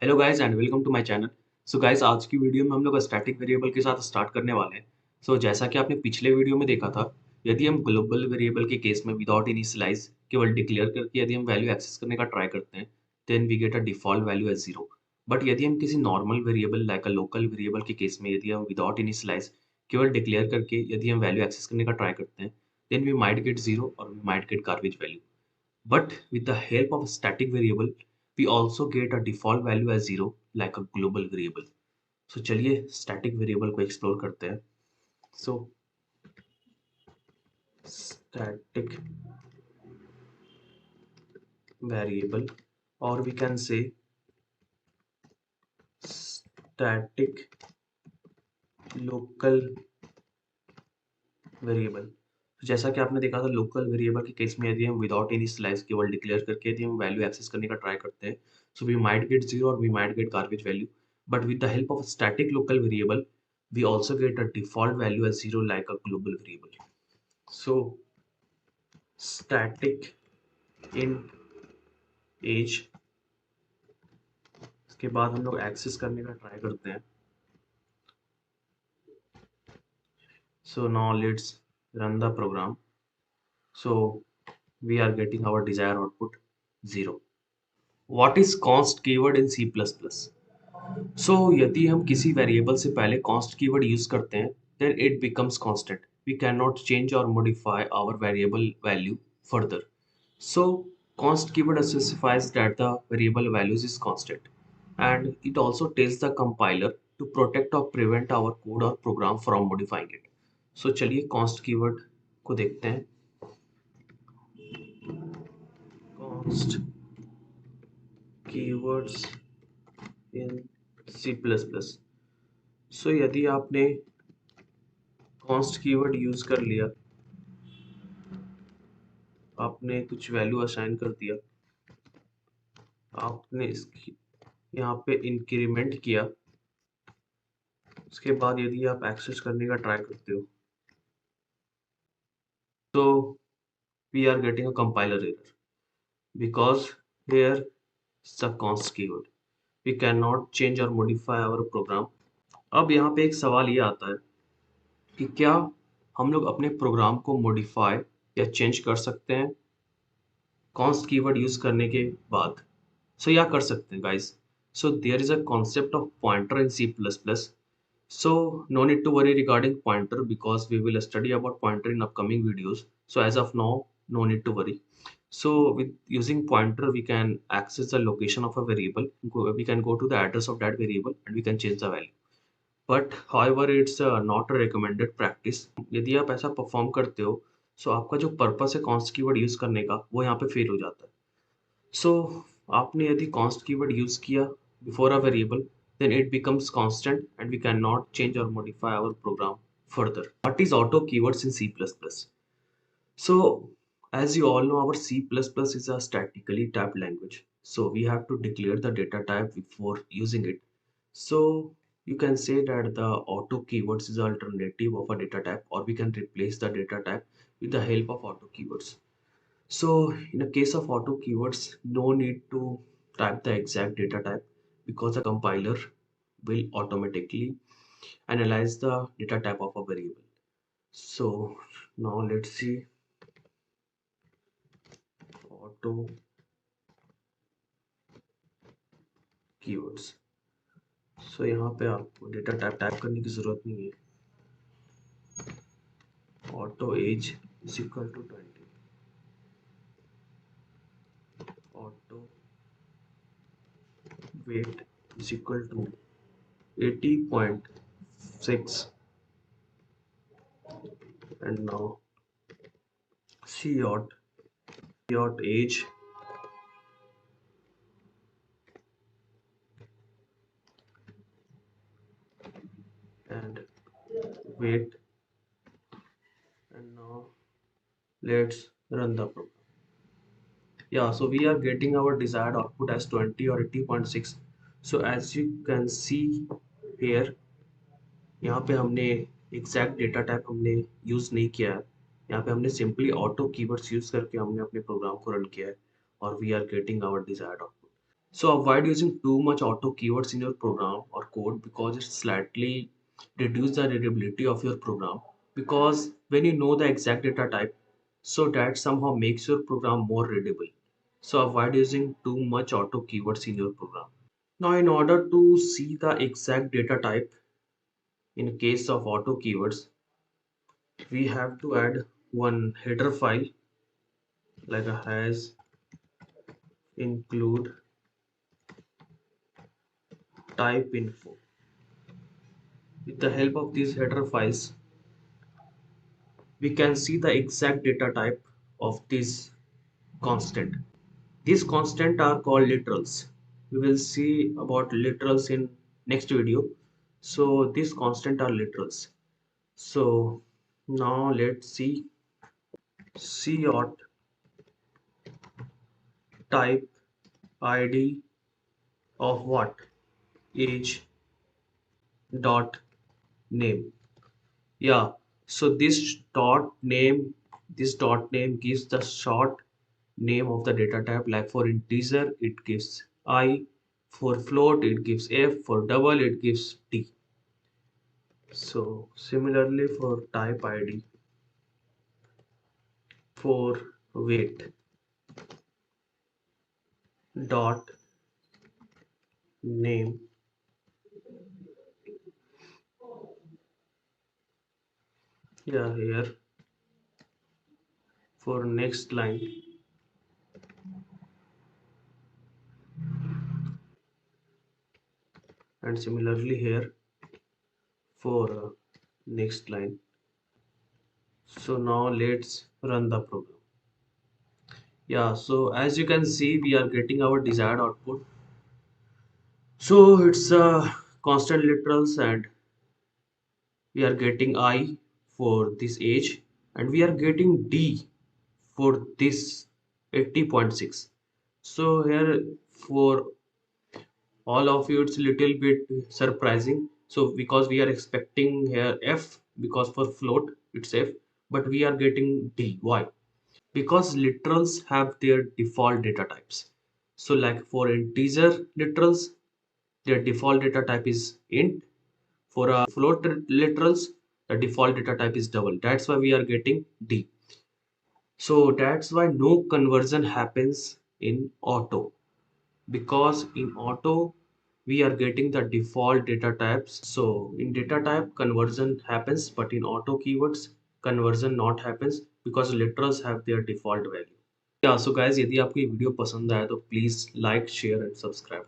Hello guys and welcome to my channel. So guys आज की video में हम लोग स्टैटिक वेरिएबल के साथ स्टार्ट करने वाले हैं। जैसा कि आपने पिछले वीडियो में देखा था, यदि हम ग्लोबल वेरिएबल के केस में विदाउट इनिशियलाइज केवल डिक्लेयर करके यदि हम वैल्यू एक्सेस करने का ट्राई करते हैं, then we get a default value as 0। But यदि हम किसी normal variable like a local variable के केस में यदि हम विदाउट इनिशियलाइज केवल डिक्लेयर करके यदि हम वैल्यू एक्सेस करने का ट्राई करते हैं, देन वी माइट गेट 0 और we might get garbage value. But with the help of a static variable, we also get a default value as 0 like a global variable. So चलिए static variable को explore करते हैं. So static variable, or we can say static local variable. जैसा कि आपने देखा था local variable के केस में यदि हम विदाउट इनिशियलाइज केवल डिक्लेयर करके यदि हम वैल्यू एक्सेस करने का ट्राई करते हैं, सो वी माइट गेट 0 और we might get garbage value. But with the help of static local variable we also get a default value as 0 like a global variable. So static int age, इसके बाद हम लोग access करने का try करते हैं. So now let's run the program. So we are getting our desired output 0. What is const keyword in C++? यदि हम किसी वेरिएबल से पहले const कीवर्ड यूज करते हैं, then it becomes constant. We cannot change or modify our variable value further. So const keyword specifies that the variable values is constant, and it also tells the compiler to protect or prevent our code or program from modifying it. चलिए const keyword को देखते हैं. Const keywords in C++. यदि आपने const keyword use कर लिया, आपने कुछ वैल्यू असाइन कर दिया, आपने इसकी यहाँ पे इंक्रीमेंट किया, उसके बाद यदि आप एक्सेस करने का ट्राई करते हो, तो we are getting a compiler error because here the const keyword we can not change और मॉडिफाई आवर प्रोग्राम. अब यहाँ पे एक सवाल ये आता है कि क्या हम लोग अपने प्रोग्राम को मॉडिफाई या चेंज कर सकते हैं const कीवर्ड यूज करने के बाद. या कर सकते हैं guys. There is a concept of pointer in C++. So no need to worry regarding pointer because we will study about pointer in upcoming videos. So as of now, no need to worry. With using pointer, we can access the location of a variable. We can go to the address of that variable and we can change the value. But however, it's not a recommended practice. यदि आप ऐसा perform करते हो, आपका जो purpose है const keyword use करने का, वो यहाँ पे फेल हो जाता है. आपने यदि const कीवर्ड यूज किया before a variable, then it becomes constant and we cannot change or modify our program further. What is auto keywords in C++? So as you all know, our C++ is a statically typed language. So we have to declare the data type before using it. So you can say that the auto keywords is an alternative of a data type, or we can replace the data type with the help of auto keywords. In a case of auto keywords, no need to type the exact data type because the compiler will automatically analyze the data type of a variable. So now let's see auto keywords. यहाँ पे आपको data type करने की जरूरत नहीं है. Auto age is equal to 20, auto weight is equal to 80.6, and now c age and wait, and now let's run the program. So we are getting our desired output as 20 or 80.6. As you can see here, यहाँ पे हमने exact data type हमने use नहीं किया है. यहाँ पे हमने सिंपली ऑटो कीवर्ड्स यूज करके हमने अपने प्रोग्राम को रन किया है और we are getting our desired output. So avoid using too much auto keywords in your program or code because it slightly reduce the readability of your program. Because when you know the exact data type, so that somehow makes your program more readable. So avoid using too much auto keywords in your program. Now in order to see the exact data type in case of auto keywords, we have to add one header file like a has include type info. With the help of these header files, we can see the exact data type of this constant. These constants are called literals. We will see about literals in next video. So these constant are literals. So now let's see C dot type id of what? Age dot name. Yeah, so this dot name gives the short name of the data type. Like for integer, it gives I, for float, it gives F, for double, it gives D. So similarly for type ID, for weight dot name, yeah, here for next line, and similarly here for next line. So now let's run the program. Yeah, so as you can see, we are getting our desired output. So it's constant literals, and we are getting I for this age, and we are getting D for this 80.6. So here for all of you it's a little bit surprising. So because we are expecting here F, because for float it's F, but we are getting D. Why? Because literals have their default data types. So like for integer literals, their default data type is int. For a float literals, the default data type is double. That's why we are getting D. So that's why no conversion happens in auto, because in auto we are getting the default data types. So in data type conversion happens, but in auto keywords conversion not happens because literals have their default value. Yeah, so guys, यदि आपको ये video पसंद आया तो please like share and subscribe.